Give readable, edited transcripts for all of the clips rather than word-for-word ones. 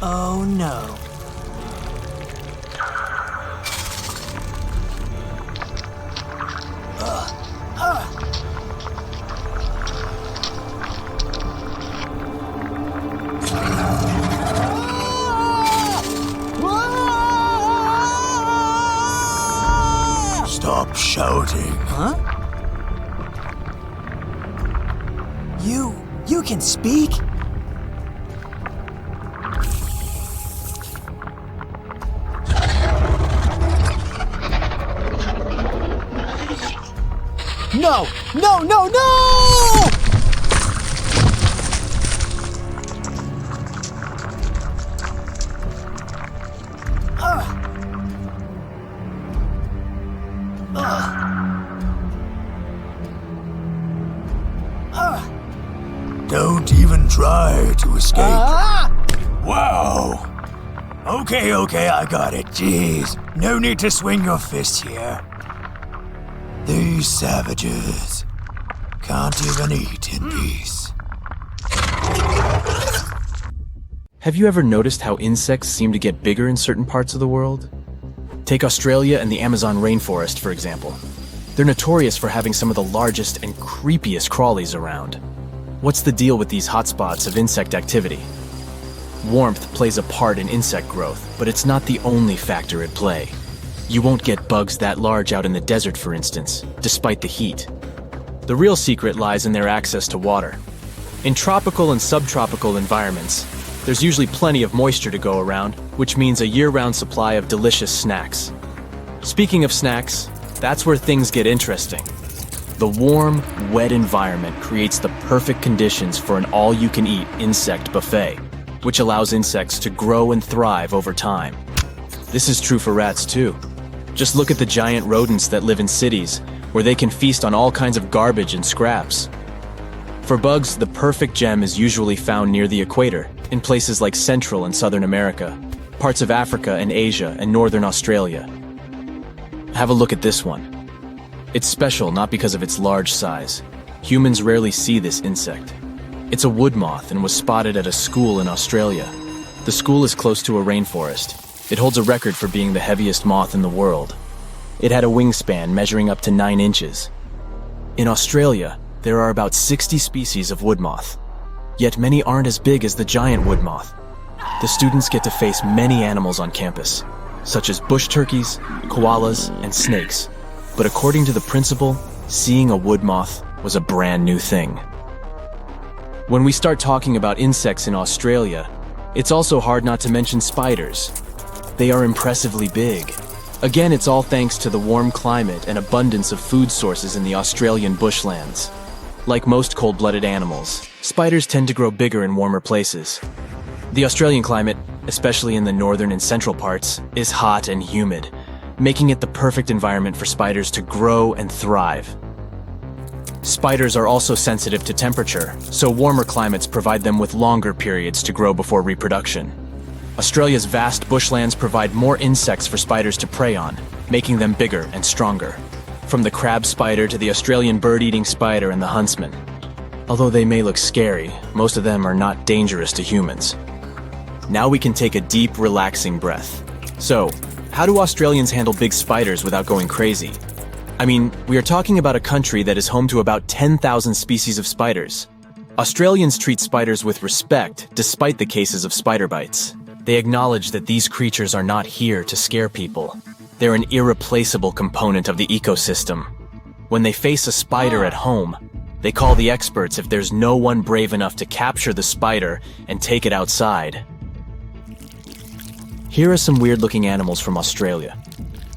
Oh no. Stop shouting. Huh? You can speak? No! No, no, no! Don't even try to escape. Ah! Wow. Okay, I got it. Jeez. No need to swing your fist here. These savages can't even eat in peace. Have you ever noticed how insects seem to get bigger in certain parts of the world? Take Australia and the Amazon rainforest, for example. They're notorious for having some of the largest and creepiest crawlies around. What's the deal with these hotspots of insect activity? Warmth plays a part in insect growth, but it's not the only factor at play. You won't get bugs that large out in the desert, for instance, despite the heat. The real secret lies in their access to water. In tropical and subtropical environments, there's usually plenty of moisture to go around, which means a year-round supply of delicious snacks. Speaking of snacks, that's where things get interesting. The warm, wet environment creates the perfect conditions for an all-you-can-eat insect buffet, which allows insects to grow and thrive over time. This is true for rats too. Just look at the giant rodents that live in cities, where they can feast on all kinds of garbage and scraps. For bugs, the perfect gem is usually found near the equator, in places like Central and Southern America, parts of Africa and Asia and Northern Australia. Have a look at this one. It's special not because of its large size. Humans rarely see this insect. It's a wood moth and was spotted at a school in Australia. The school is close to a rainforest. It holds a record for being the heaviest moth in the world. It had a wingspan measuring up to 9 inches. In Australia, there are about 60 species of wood moth. Yet many aren't as big as the giant wood moth. The students get to face many animals on campus, such as bush turkeys, koalas, and snakes. But according to the principal, seeing a wood moth was a brand new thing. When we start talking about insects in Australia, it's also hard not to mention spiders. They are impressively big. Again, it's all thanks to the warm climate and abundance of food sources in the Australian bushlands. Like most cold-blooded animals, spiders tend to grow bigger in warmer places. The Australian climate, especially in the northern and central parts, is hot and humid, making it the perfect environment for spiders to grow and thrive. Spiders are also sensitive to temperature, so warmer climates provide them with longer periods to grow before reproduction. Australia's vast bushlands provide more insects for spiders to prey on, making them bigger and stronger. From the crab spider to the Australian bird-eating spider and the huntsman. Although they may look scary, most of them are not dangerous to humans. Now we can take a deep, relaxing breath. So, how do Australians handle big spiders without going crazy? I mean, we are talking about a country that is home to about 10,000 species of spiders. Australians treat spiders with respect despite the cases of spider bites. They acknowledge that these creatures are not here to scare people. They're an irreplaceable component of the ecosystem. When they face a spider at home, they call the experts if there's no one brave enough to capture the spider and take it outside. Here are some weird-looking animals from Australia.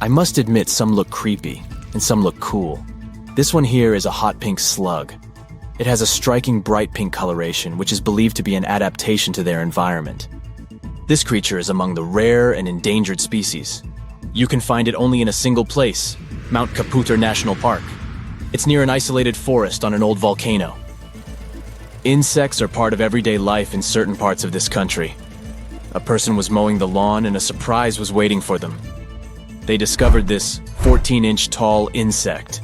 I must admit some look creepy, and some look cool. This one here is a hot pink slug. It has a striking bright pink coloration, which is believed to be an adaptation to their environment. This creature is among the rare and endangered species. You can find it only in a single place, Mount Kapooter National Park. It's near an isolated forest on an old volcano. Insects are part of everyday life in certain parts of this country. A person was mowing the lawn and a surprise was waiting for them. They discovered this 14-inch tall insect.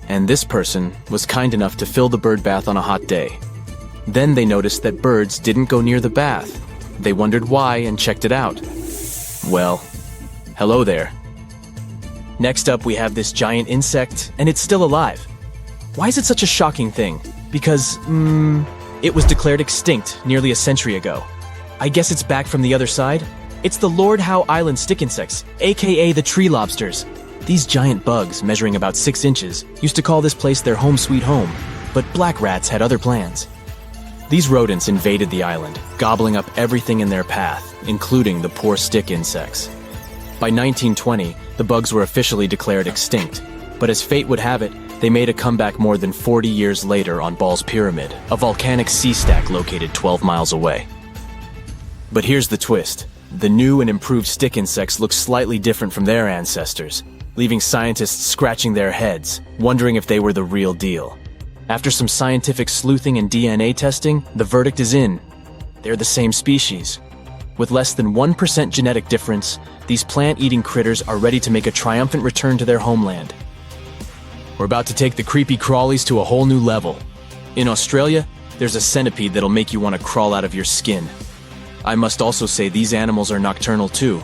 And this person was kind enough to fill the bird bath on a hot day. Then they noticed that birds didn't go near the bath. They wondered why and checked it out. Well, hello there. Next up, we have this giant insect, and it's still alive. Why is it such a shocking thing? Because, it was declared extinct nearly a century ago. I guess it's back from the other side? It's the Lord Howe Island stick insects, aka the tree lobsters. These giant bugs, measuring about 6 inches, used to call this place their home sweet home, but black rats had other plans. These rodents invaded the island, gobbling up everything in their path, including the poor stick insects. By 1920, the bugs were officially declared extinct, but as fate would have it, they made a comeback more than 40 years later on Ball's Pyramid, a volcanic sea stack located 12 miles away. But here's the twist. The new and improved stick insects look slightly different from their ancestors, leaving scientists scratching their heads, wondering if they were the real deal. After some scientific sleuthing and DNA testing, the verdict is in. They're the same species. With less than 1% genetic difference, these plant-eating critters are ready to make a triumphant return to their homeland. We're about to take the creepy-crawlies to a whole new level. In Australia, there's a centipede that'll make you want to crawl out of your skin. I must also say these animals are nocturnal too.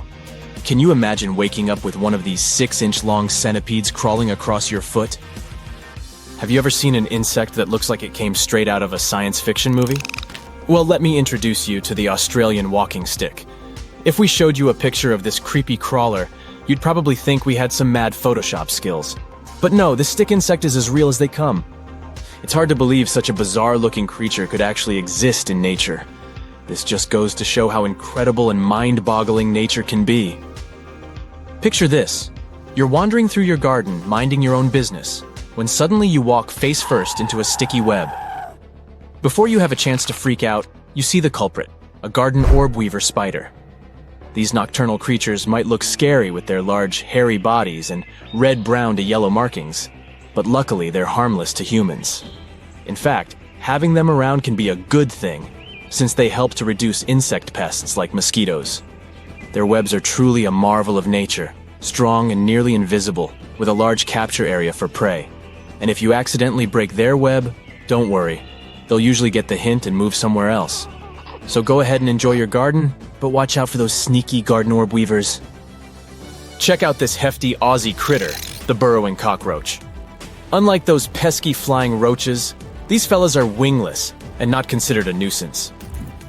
Can you imagine waking up with one of these 6-inch long centipedes crawling across your foot? Have you ever seen an insect that looks like it came straight out of a science fiction movie? Well, let me introduce you to the Australian walking stick. If we showed you a picture of this creepy crawler, you'd probably think we had some mad Photoshop skills. But no, this stick insect is as real as they come. It's hard to believe such a bizarre-looking creature could actually exist in nature. This just goes to show how incredible and mind-boggling nature can be. Picture this. You're wandering through your garden, minding your own business, when suddenly you walk face-first into a sticky web. Before you have a chance to freak out, you see the culprit, a garden orb weaver spider. These nocturnal creatures might look scary with their large, hairy bodies and red-brown to yellow markings, but luckily they're harmless to humans. In fact, having them around can be a good thing, since they help to reduce insect pests like mosquitoes. Their webs are truly a marvel of nature, strong and nearly invisible, with a large capture area for prey. And if you accidentally break their web, don't worry. They'll usually get the hint and move somewhere else. So go ahead and enjoy your garden, but watch out for those sneaky garden orb weavers. Check out this hefty Aussie critter, the burrowing cockroach. Unlike those pesky flying roaches, these fellas are wingless and not considered a nuisance.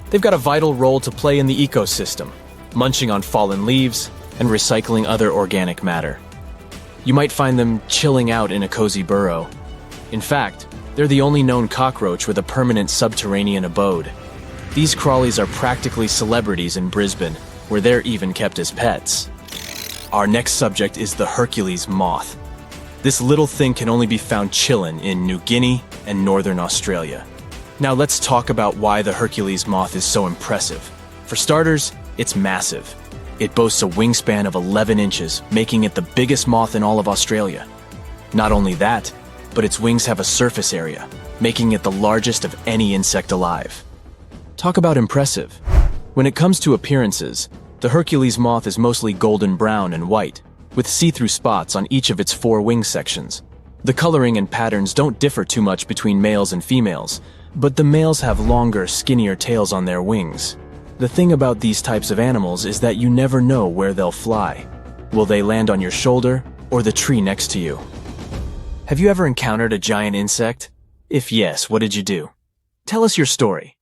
They've got a vital role to play in the ecosystem, munching on fallen leaves and recycling other organic matter. You might find them chilling out in a cozy burrow. In fact, they're the only known cockroach with a permanent subterranean abode. These crawlies are practically celebrities in Brisbane, where they're even kept as pets. Our next subject is the Hercules moth. This little thing can only be found chillin' in New Guinea and northern Australia. Now let's talk about why the Hercules moth is so impressive. For starters, it's massive. It boasts a wingspan of 11 inches, making it the biggest moth in all of Australia. Not only that, but its wings have a surface area, making it the largest of any insect alive. Talk about impressive. When it comes to appearances, the Hercules moth is mostly golden brown and white, with see-through spots on each of its 4 wing sections. The coloring and patterns don't differ too much between males and females, but the males have longer, skinnier tails on their wings. The thing about these types of animals is that you never know where they'll fly. Will they land on your shoulder or the tree next to you? Have you ever encountered a giant insect? If yes, what did you do? Tell us your story.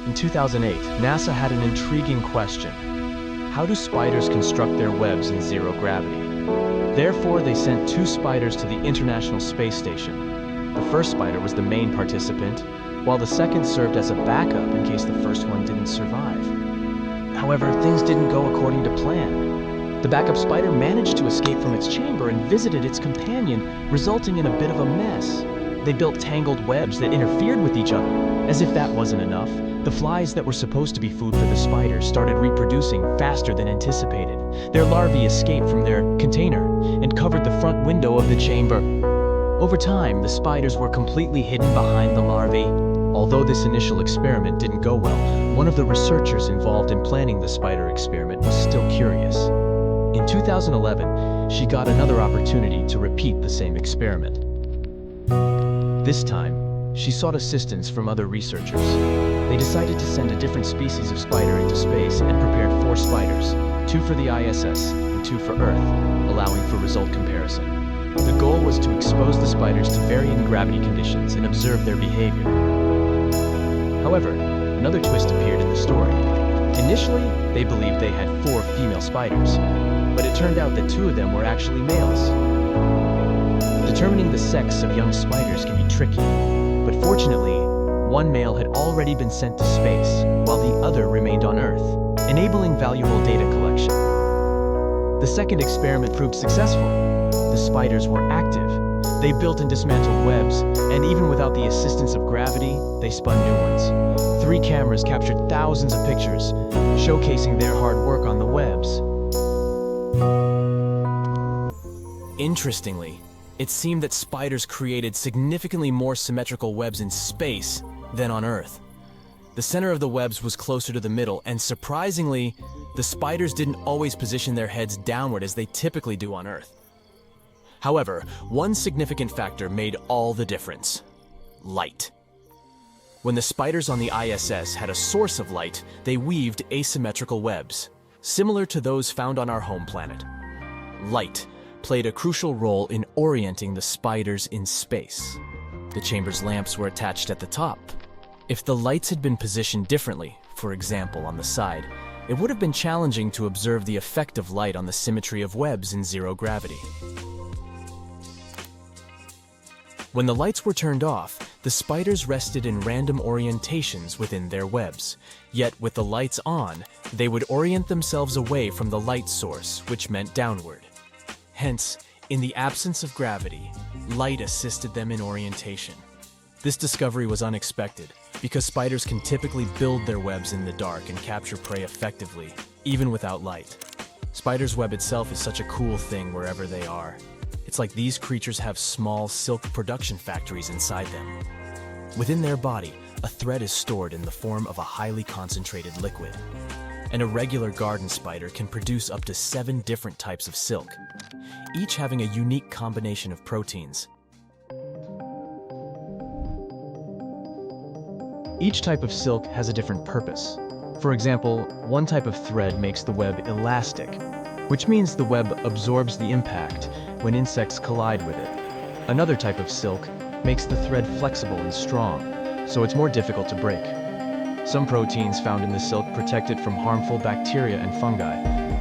In 2008, NASA had an intriguing question. How do spiders construct their webs in zero gravity? Therefore, they sent 2 spiders to the International Space Station. The first spider was the main participant, while the second served as a backup in case the first one didn't survive. However, things didn't go according to plan. The backup spider managed to escape from its chamber and visited its companion, resulting in a bit of a mess. They built tangled webs that interfered with each other. As if that wasn't enough, the flies that were supposed to be food for the spiders started reproducing faster than anticipated. Their larvae escaped from their container and covered the front window of the chamber. Over time, the spiders were completely hidden behind the larvae. Although this initial experiment didn't go well, one of the researchers involved in planning the spider experiment was still curious. In 2011, she got another opportunity to repeat the same experiment. This time, she sought assistance from other researchers. They decided to send a different species of spider into space and prepared 4 spiders, 2 for the ISS and 2 for Earth, allowing for result comparison. The goal was to expose the spiders to varying gravity conditions and observe their behavior. However, another twist appeared in the story. Initially, they believed they had 4 female spiders, but it turned out that 2 of them were actually males. Determining the sex of young spiders can be tricky, but fortunately, one male had already been sent to space, while the other remained on Earth, enabling valuable data collection. The second experiment proved successful. The spiders were active. They built and dismantled webs, and even without the assistance of gravity, they spun new ones. 3 cameras captured thousands of pictures, showcasing their hard work on the webs. Interestingly, it seemed that spiders created significantly more symmetrical webs in space than on Earth. The center of the webs was closer to the middle, and surprisingly, the spiders didn't always position their heads downward as they typically do on Earth. However, one significant factor made all the difference: light. When the spiders on the ISS had a source of light, they weaved asymmetrical webs, similar to those found on our home planet. Light played a crucial role in orienting the spiders in space. The chamber's lamps were attached at the top. If the lights had been positioned differently, for example on the side, it would have been challenging to observe the effect of light on the symmetry of webs in zero gravity. When the lights were turned off, the spiders rested in random orientations within their webs. Yet with the lights on, they would orient themselves away from the light source, which meant downward. Hence, in the absence of gravity, light assisted them in orientation. This discovery was unexpected, because spiders can typically build their webs in the dark and capture prey effectively, even without light. Spider's web itself is such a cool thing wherever they are. It's like these creatures have small silk production factories inside them. Within their body, a thread is stored in the form of a highly concentrated liquid. And a regular garden spider can produce up to 7 different types of silk, each having a unique combination of proteins. Each type of silk has a different purpose. For example, one type of thread makes the web elastic, which means the web absorbs the impact when insects collide with it. Another type of silk makes the thread flexible and strong, so it's more difficult to break. Some proteins found in the silk protect it from harmful bacteria and fungi,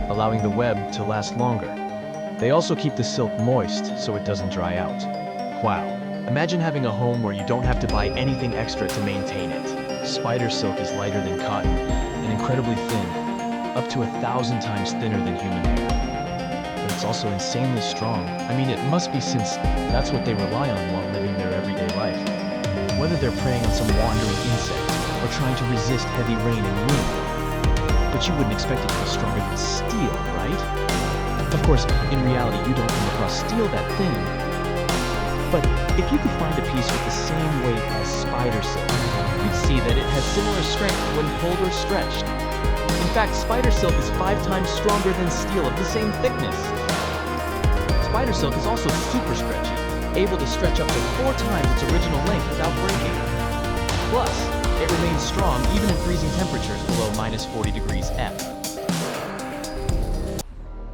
allowing the web to last longer. They also keep the silk moist so it doesn't dry out. Wow. Imagine having a home where you don't have to buy anything extra to maintain it. Spider silk is lighter than cotton and incredibly thin, up to 1,000 times thinner than human hair. But it's also insanely strong. I mean, it must be since that's what they rely on while living their everyday life. Whether they're preying on some wandering insect or trying to resist heavy rain and wind. But you wouldn't expect it to be stronger than steel, right? Of course, in reality, you don't come across steel that thin. But if you could find a piece with the same weight as spider silk, you'd see that it has similar strength when pulled or stretched. In fact, spider silk is 5 times stronger than steel of the same thickness. Spider silk is also super stretchy, able to stretch up to 4 times its original length without breaking. Plus, it remains strong even in freezing temperatures below -40 degrees F.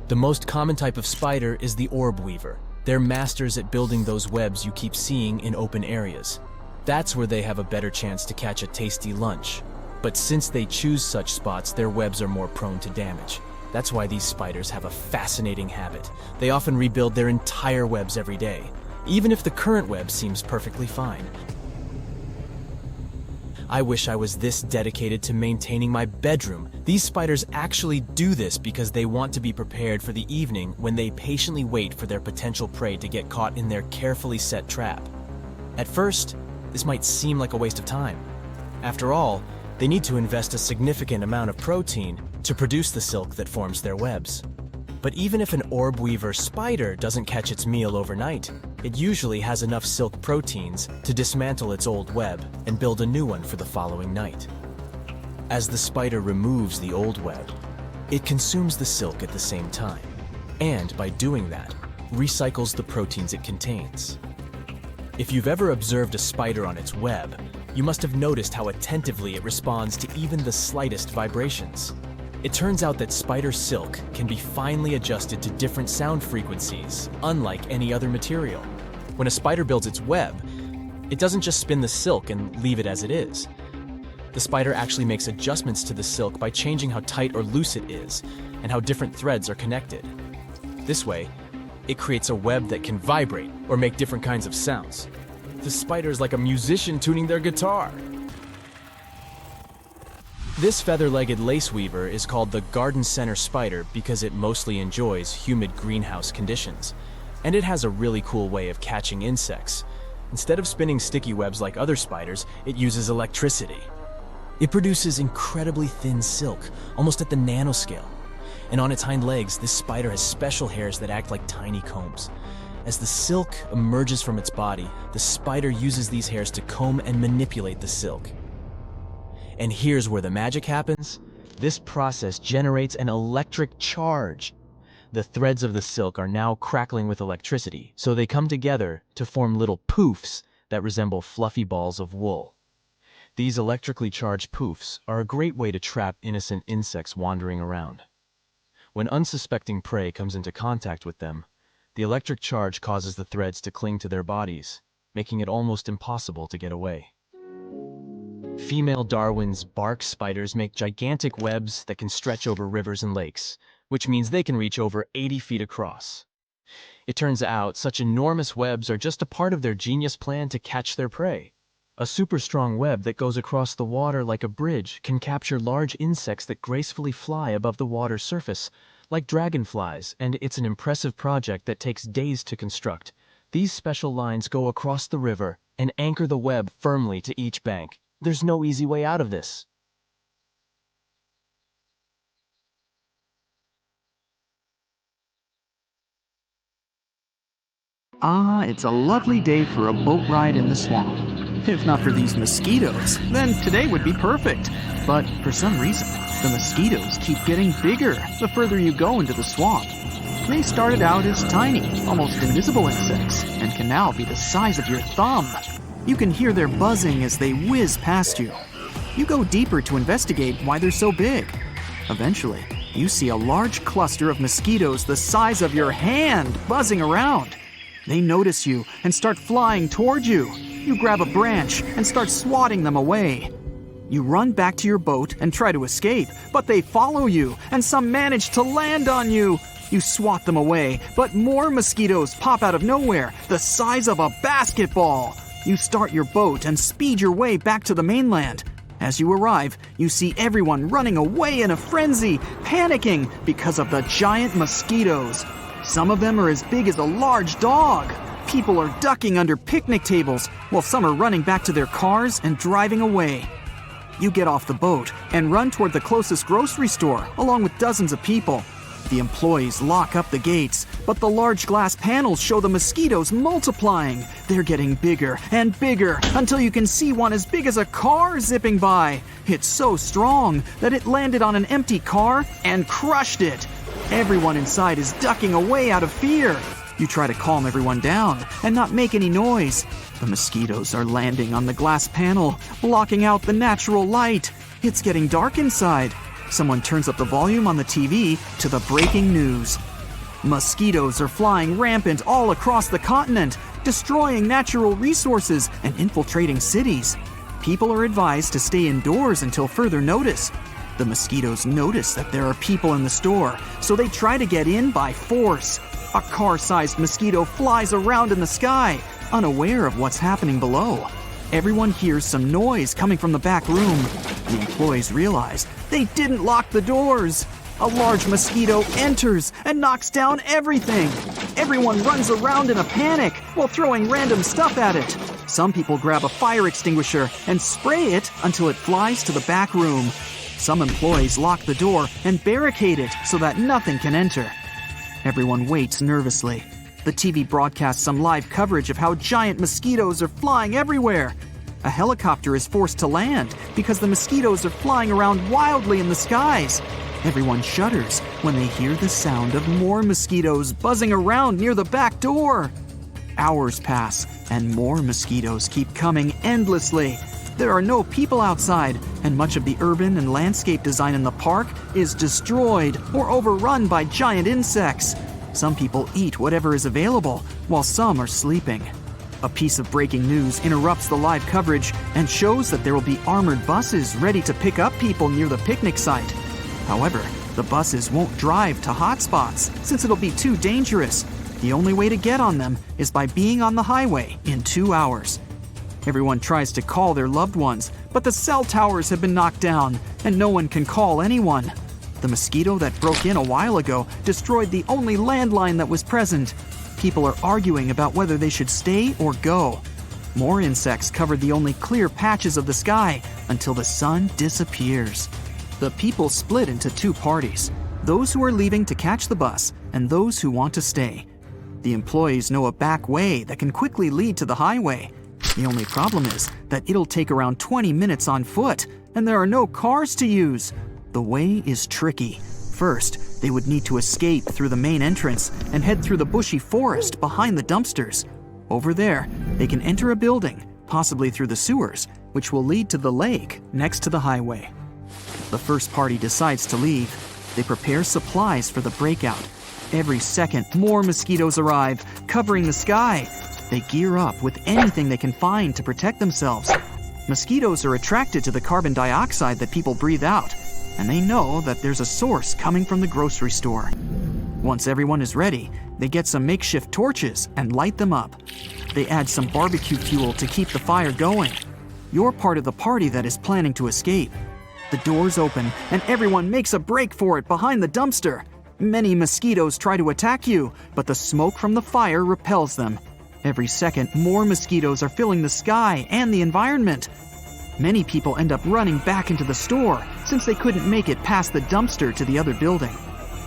The most common type of spider is the orb weaver. They're masters at building those webs you keep seeing in open areas. That's where they have a better chance to catch a tasty lunch. But since they choose such spots, their webs are more prone to damage. That's why these spiders have a fascinating habit. They often rebuild their entire webs every day, even if the current web seems perfectly fine. I wish I was this dedicated to maintaining my bedroom. These spiders actually do this because they want to be prepared for the evening when they patiently wait for their potential prey to get caught in their carefully set trap. At first, this might seem like a waste of time. After all, they need to invest a significant amount of protein to produce the silk that forms their webs. But even if an orb weaver spider doesn't catch its meal overnight, it usually has enough silk proteins to dismantle its old web and build a new one for the following night. As the spider removes the old web, it consumes the silk at the same time, and by doing that, recycles the proteins it contains. If you've ever observed a spider on its web, You must have noticed how attentively it responds to even the slightest vibrations. It turns out that spider silk can be finely adjusted to different sound frequencies, unlike any other material. When a spider builds its web, it doesn't just spin the silk and leave it as it is. The spider actually makes adjustments to the silk by changing how tight or loose it is, and how different threads are connected. This way, it creates a web that can vibrate or make different kinds of sounds. The spider is like a musician tuning their guitar. This feather-legged lace weaver is called the garden center spider because it mostly enjoys humid greenhouse conditions. And it has a really cool way of catching insects. Instead of spinning sticky webs like other spiders, it uses electricity. It produces incredibly thin silk, almost at the nanoscale. And on its hind legs, this spider has special hairs that act like tiny combs. As the silk emerges from its body, the spider uses these hairs to comb and manipulate the silk. And here's where the magic happens. This process generates an electric charge. The threads of the silk are now crackling with electricity, so they come together to form little poofs that resemble fluffy balls of wool. These electrically charged poofs are a great way to trap innocent insects wandering around. When unsuspecting prey comes into contact with them, the electric charge causes the threads to cling to their bodies, making it almost impossible to get away. Female Darwin's bark spiders make gigantic webs that can stretch over rivers and lakes, which means they can reach over 80 feet across. It turns out such enormous webs are just a part of their genius plan to catch their prey. A super strong web that goes across the water like a bridge can capture large insects that gracefully fly above the water's surface, like dragonflies, and it's an impressive project that takes days to construct. These special lines go across the river and anchor the web firmly to each bank. There's no easy way out of this. Ah, it's a lovely day for a boat ride in the swamp. If not for these mosquitoes. Then today would be perfect. But for some reason, the mosquitoes keep getting bigger the further you go into the swamp. They started out as tiny, almost invisible insects, and can now be the size of your thumb. You can hear their buzzing as they whiz past you. You go deeper to investigate why they're so big. Eventually, you see a large cluster of mosquitoes the size of your hand buzzing around. They notice you and start flying toward you. You grab a branch and start swatting them away. You run back to your boat and try to escape, but they follow you, and some manage to land on you. You swat them away, but more mosquitoes pop out of nowhere, the size of a basketball. You start your boat and speed your way back to the mainland. As you arrive, you see everyone running away in a frenzy, panicking because of the giant mosquitoes. Some of them are as big as a large dog. People are ducking under picnic tables, while some are running back to their cars and driving away. You get off the boat and run toward the closest grocery store, along with dozens of people. The employees lock up the gates, but the large glass panels show the mosquitoes multiplying. They're getting bigger and bigger until you can see one as big as a car zipping by. It's so strong that it landed on an empty car and crushed it. Everyone inside is ducking away out of fear. You try to calm everyone down and not make any noise. The mosquitoes are landing on the glass panel, blocking out the natural light. It's getting dark inside. Someone turns up the volume on the TV to the breaking news. Mosquitoes are flying rampant all across the continent, destroying natural resources and infiltrating cities. People are advised to stay indoors until further notice. The mosquitoes notice that there are people in the store, so they try to get in by force. A car-sized mosquito flies around in the sky, unaware of what's happening below. Everyone hears some noise coming from the back room. The employees realize they didn't lock the doors. A large mosquito enters and knocks down everything. Everyone runs around in a panic while throwing random stuff at it. Some people grab a fire extinguisher and spray it until it flies to the back room. Some employees lock the door and barricade it so that nothing can enter. Everyone waits nervously. The TV broadcasts some live coverage of how giant mosquitoes are flying everywhere. A helicopter is forced to land because the mosquitoes are flying around wildly in the skies. Everyone shudders when they hear the sound of more mosquitoes buzzing around near the back door. Hours pass, and more mosquitoes keep coming endlessly. There are no people outside, and much of the urban and landscape design in the park is destroyed or overrun by giant insects. Some people eat whatever is available, while some are sleeping. A piece of breaking news interrupts the live coverage and shows that there will be armored buses ready to pick up people near the picnic site. However, the buses won't drive to hotspots since it'll be too dangerous. The only way to get on them is by being on the highway in 2 hours. Everyone tries to call their loved ones, but the cell towers have been knocked down and no one can call anyone. The mosquito that broke in a while ago destroyed the only landline that was present. People are arguing about whether they should stay or go. More insects covered the only clear patches of the sky until the sun disappears. The people split into 2 parties, those who are leaving to catch the bus and those who want to stay. The employees know a back way that can quickly lead to the highway. The only problem is that it'll take around 20 minutes on foot, and there are no cars to use. The way is tricky. First, they would need to escape through the main entrance and head through the bushy forest behind the dumpsters. Over there, they can enter a building, possibly through the sewers, which will lead to the lake next to the highway. The first party decides to leave. They prepare supplies for the breakout. Every second, more mosquitoes arrive, covering the sky. They gear up with anything they can find to protect themselves. Mosquitoes are attracted to the carbon dioxide that people breathe out, and they know that there's a source coming from the grocery store. Once everyone is ready, they get some makeshift torches and light them up. They add some barbecue fuel to keep the fire going. You're part of the party that is planning to escape. The doors open and everyone makes a break for it behind the dumpster. Many mosquitoes try to attack you, but the smoke from the fire repels them. Every second, more mosquitoes are filling the sky and the environment. Many people end up running back into the store since they couldn't make it past the dumpster to the other building.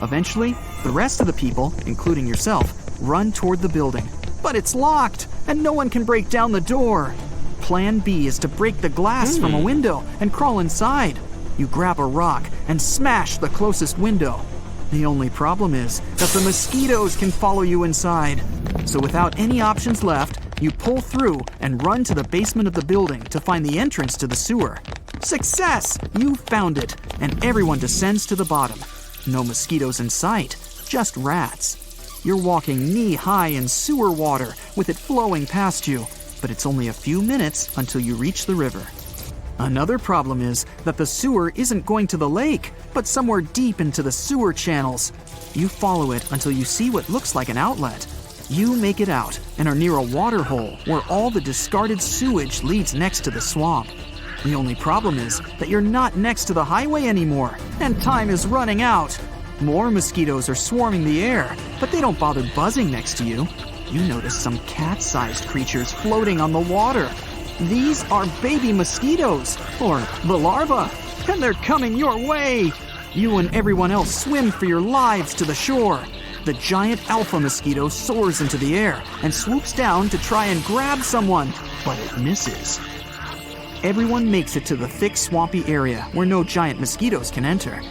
Eventually, the rest of the people, including yourself, run toward the building. But it's locked, and no one can break down the door. Plan B is to break the glass from a window and crawl inside. You grab a rock and smash the closest window. The only problem is that the mosquitoes can follow you inside. So without any options left, you pull through and run to the basement of the building to find the entrance to the sewer. Success! You found it, and everyone descends to the bottom. No mosquitoes in sight, just rats. You're walking knee-high in sewer water with it flowing past you, but it's only a few minutes until you reach the river. Another problem is that the sewer isn't going to the lake, but somewhere deep into the sewer channels. You follow it until you see what looks like an outlet. You make it out and are near a water hole where all the discarded sewage leads next to the swamp. The only problem is that you're not next to the highway anymore, and time is running out. More mosquitoes are swarming the air, but they don't bother buzzing next to you. You notice some cat-sized creatures floating on the water. These are baby mosquitoes, or the larvae, and they're coming your way. You and everyone else swim for your lives to the shore. The giant alpha mosquito soars into the air and swoops down to try and grab someone, but it misses. Everyone makes it to the thick, swampy area where no giant mosquitoes can enter.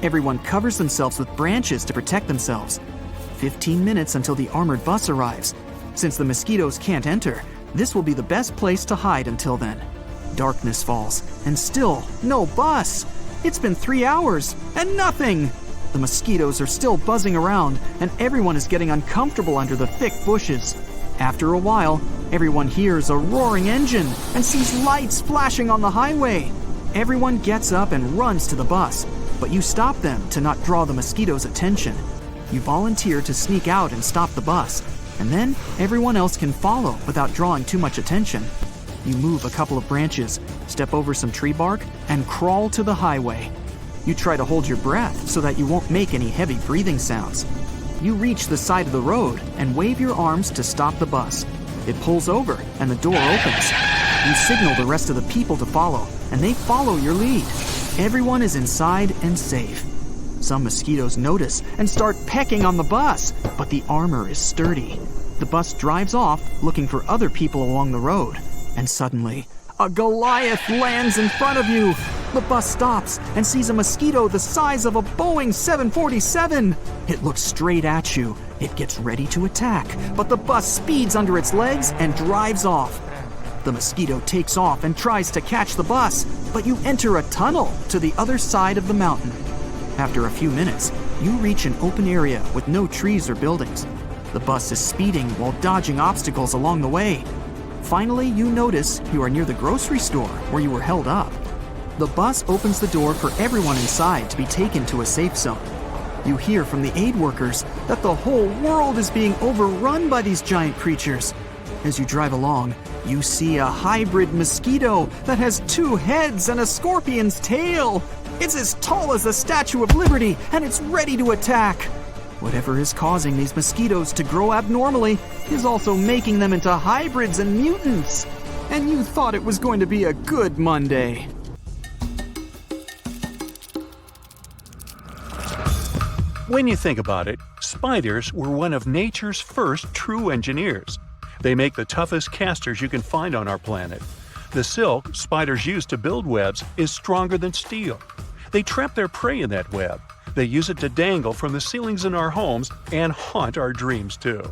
Everyone covers themselves with branches to protect themselves. 15 minutes until the armored bus arrives. Since the mosquitoes can't enter, this will be the best place to hide until then. Darkness falls, and still no bus. It's been 3 hours, and nothing. The mosquitoes are still buzzing around, and everyone is getting uncomfortable under the thick bushes. After a while, everyone hears a roaring engine and sees lights flashing on the highway. Everyone gets up and runs to the bus, but you stop them to not draw the mosquitoes' attention. You volunteer to sneak out and stop the bus, and then everyone else can follow without drawing too much attention. You move a couple of branches, step over some tree bark, and crawl to the highway. You try to hold your breath so that you won't make any heavy breathing sounds. You reach the side of the road and wave your arms to stop the bus. It pulls over and the door opens. You signal the rest of the people to follow, and they follow your lead. Everyone is inside and safe. Some mosquitoes notice and start pecking on the bus, but the armor is sturdy. The bus drives off, looking for other people along the road, and suddenly, a Goliath lands in front of you. The bus stops and sees a mosquito the size of a Boeing 747. It looks straight at you. It gets ready to attack, but the bus speeds under its legs and drives off. The mosquito takes off and tries to catch the bus, but you enter a tunnel to the other side of the mountain. After a few minutes, you reach an open area with no trees or buildings. The bus is speeding while dodging obstacles along the way. Finally, you notice you are near the grocery store where you were held up. The bus opens the door for everyone inside to be taken to a safe zone. You hear from the aid workers that the whole world is being overrun by these giant creatures. As you drive along, you see a hybrid mosquito that has 2 heads and a scorpion's tail. It's as tall as the Statue of Liberty, and it's ready to attack. Whatever is causing these mosquitoes to grow abnormally is also making them into hybrids and mutants. And you thought it was going to be a good Monday. When you think about it, spiders were one of nature's first true engineers. They make the toughest casters you can find on our planet. The silk spiders use to build webs is stronger than steel. They trap their prey in that web. They use it to dangle from the ceilings in our homes and haunt our dreams too.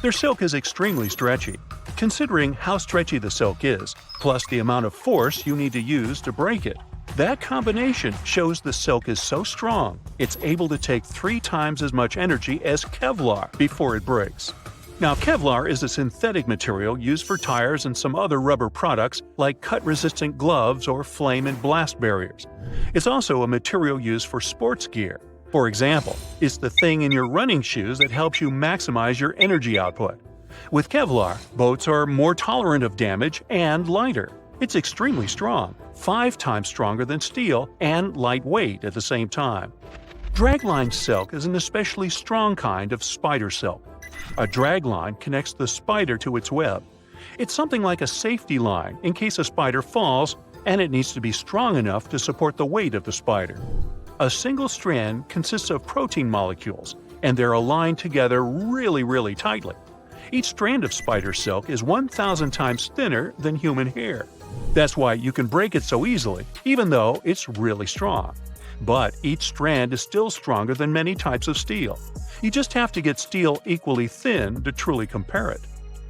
Their silk is extremely stretchy. Considering how stretchy the silk is, plus the amount of force you need to use to break it, that combination shows the silk is so strong, it's able to take 3 times as much energy as Kevlar before it breaks. Now, Kevlar is a synthetic material used for tires and some other rubber products like cut-resistant gloves or flame and blast barriers. It's also a material used for sports gear. For example, it's the thing in your running shoes that helps you maximize your energy output. With Kevlar, boats are more tolerant of damage and lighter. It's extremely strong, 5 times stronger than steel, and lightweight at the same time. Dragline silk is an especially strong kind of spider silk. A dragline connects the spider to its web. It's something like a safety line in case a spider falls, and it needs to be strong enough to support the weight of the spider. A single strand consists of protein molecules, and they're aligned together really tightly. Each strand of spider silk is 1,000 times thinner than human hair. That's why you can break it so easily, even though it's really strong. But each strand is still stronger than many types of steel. You just have to get steel equally thin to truly compare it.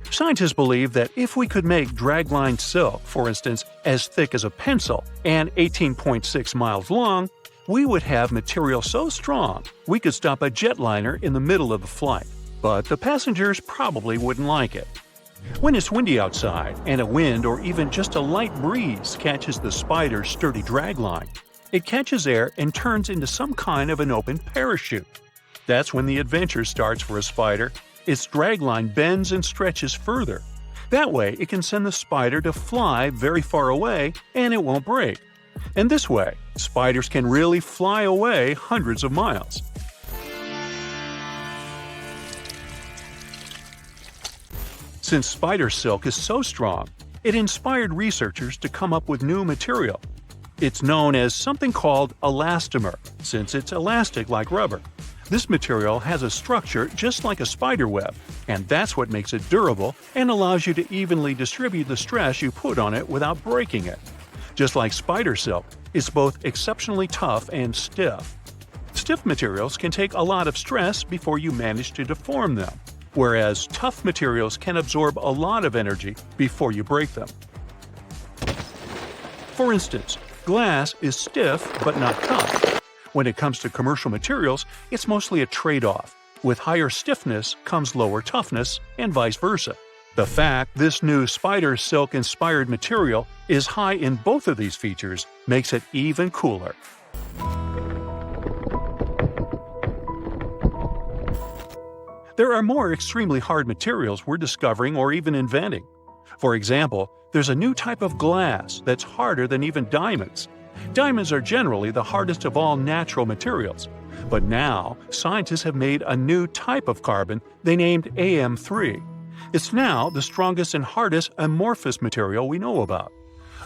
Scientists believe that if we could make dragline silk, for instance, as thick as a pencil and 18.6 miles long, we would have material so strong we could stop a jetliner in the middle of the flight. But the passengers probably wouldn't like it. When it's windy outside and a wind or even just a light breeze catches the spider's sturdy dragline, it catches air and turns into some kind of an open parachute. That's when the adventure starts for a spider. Its dragline bends and stretches further. That way, it can send the spider to fly very far away and it won't break. And this way, spiders can really fly away hundreds of miles. Since spider silk is so strong, it inspired researchers to come up with new material. It's known as something called elastomer, since it's elastic like rubber. This material has a structure just like a spider web, and that's what makes it durable and allows you to evenly distribute the stress you put on it without breaking it. Just like spider silk, it's both exceptionally tough and stiff. Stiff materials can take a lot of stress before you manage to deform them, whereas tough materials can absorb a lot of energy before you break them. For instance, glass is stiff but not tough. When it comes to commercial materials, it's mostly a trade-off. With higher stiffness comes lower toughness, and vice versa. The fact this new spider silk-inspired material is high in both of these features makes it even cooler. There are more extremely hard materials we're discovering or even inventing. For example, there's a new type of glass that's harder than even diamonds. Diamonds are generally the hardest of all natural materials. But now, scientists have made a new type of carbon they named AM3. It's now the strongest and hardest amorphous material we know about.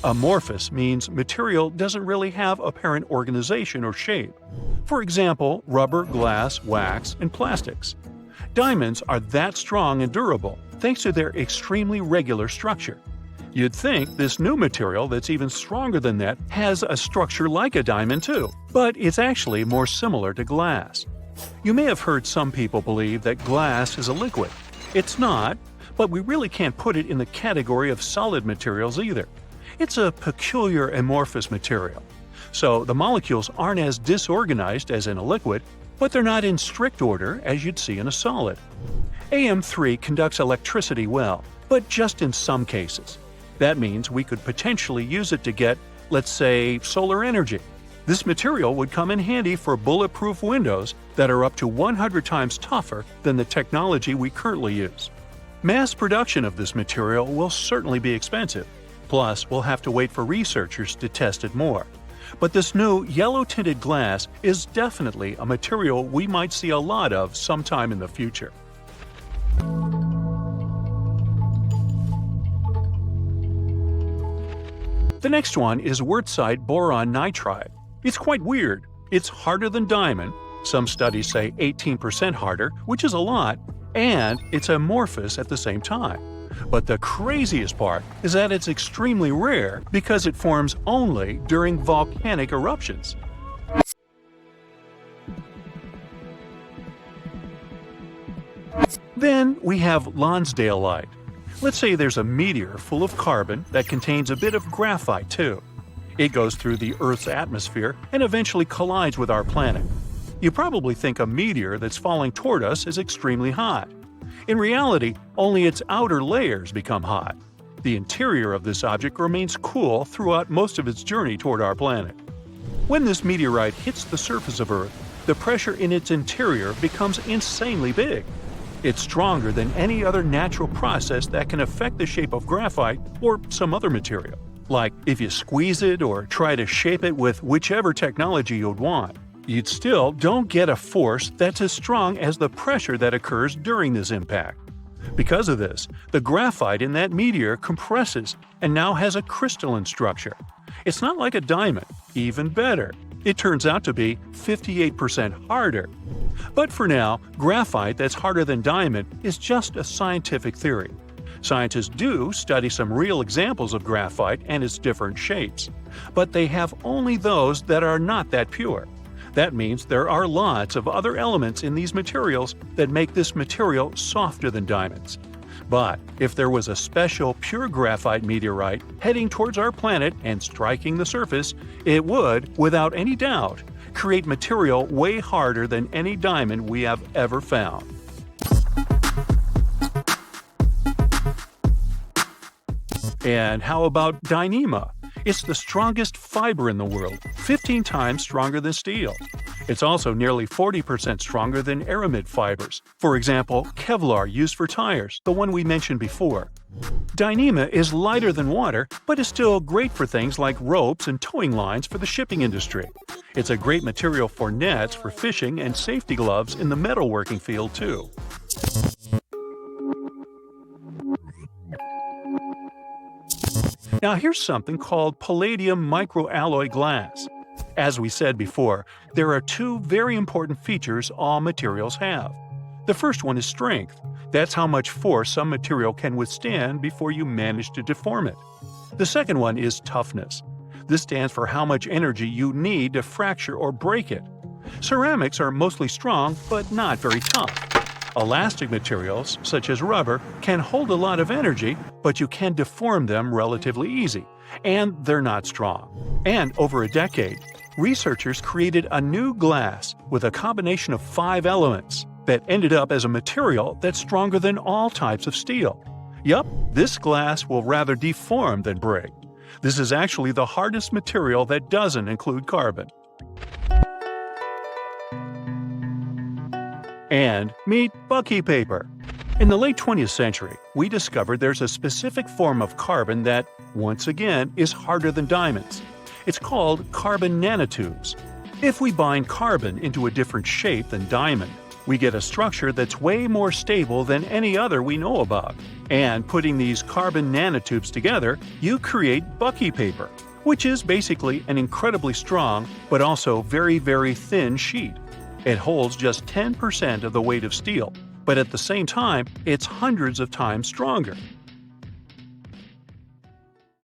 Amorphous means material doesn't really have apparent organization or shape. For example, rubber, glass, wax, and plastics. Diamonds are that strong and durable thanks to their extremely regular structure. You'd think this new material that's even stronger than that has a structure like a diamond too, but it's actually more similar to glass. You may have heard some people believe that glass is a liquid. It's not, But we really can't put it in the category of solid materials either. It's a peculiar amorphous material. So the molecules aren't as disorganized as in a liquid, but they're not in strict order as you'd see in a solid. AM3 conducts electricity well, but just in some cases. That means we could potentially use it to get, let's say, solar energy. This material would come in handy for bulletproof windows that are up to 100 times tougher than the technology we currently use. Mass production of this material will certainly be expensive. Plus, we'll have to wait for researchers to test it more. But this new yellow-tinted glass is definitely a material we might see a lot of sometime in the future. The next one is wurtzite boron nitride. It's quite weird. It's harder than diamond. Some studies say 18% harder, which is a lot, and it's amorphous at the same time. But the craziest part is that it's extremely rare because it forms only during volcanic eruptions. Then we have Lonsdale-lite. Let's say there's a meteor full of carbon that contains a bit of graphite too. It goes through the Earth's atmosphere and eventually collides with our planet. You probably think a meteor that's falling toward us is extremely hot. In reality, only its outer layers become hot. The interior of this object remains cool throughout most of its journey toward our planet. When this meteorite hits the surface of Earth, the pressure in its interior becomes insanely big. It's stronger than any other natural process that can affect the shape of graphite or some other material. Like if you squeeze it or try to shape it with whichever technology you'd want. You'd still don't get a force that's as strong as the pressure that occurs during this impact. Because of this, the graphite in that meteor compresses and now has a crystalline structure. It's not like a diamond, even better. It turns out to be 58% harder. But for now, graphite that's harder than diamond is just a scientific theory. Scientists do study some real examples of graphite and its different shapes, but they have only those that are not that pure. That means there are lots of other elements in these materials that make this material softer than diamonds. But if there was a special pure graphite meteorite heading towards our planet and striking the surface, it would, without any doubt, create material way harder than any diamond we have ever found. And how about dyneema? It's the strongest fiber in the world, 15 times stronger than steel. It's also nearly 40% stronger than aramid fibers. For example, Kevlar used for tires, the one we mentioned before. Dyneema is lighter than water, but is still great for things like ropes and towing lines for the shipping industry. It's a great material for nets for fishing and safety gloves in the metalworking field too. Now here's something called palladium microalloy glass. As we said before, there are two very important features all materials have. The first one is strength. That's how much force some material can withstand before you manage to deform it. The second one is toughness. This stands for how much energy you need to fracture or break it. Ceramics are mostly strong, but not very tough. Elastic materials, such as rubber, can hold a lot of energy, but you can deform them relatively easy, and they're not strong. And over a decade, researchers created a new glass with a combination of 5 elements that ended up as a material that's stronger than all types of steel. Yup, this glass will rather deform than break. This is actually the hardest material that doesn't include carbon. And meet Bucky paper. In the late 20th century, we discovered there's a specific form of carbon that, once again, is harder than diamonds. It's called carbon nanotubes. If we bind carbon into a different shape than diamond, we get a structure that's way more stable than any other we know about. And putting these carbon nanotubes together, you create Bucky paper, which is basically an incredibly strong, but also very, very thin sheet. It holds just 10% of the weight of steel, but at the same time, it's hundreds of times stronger.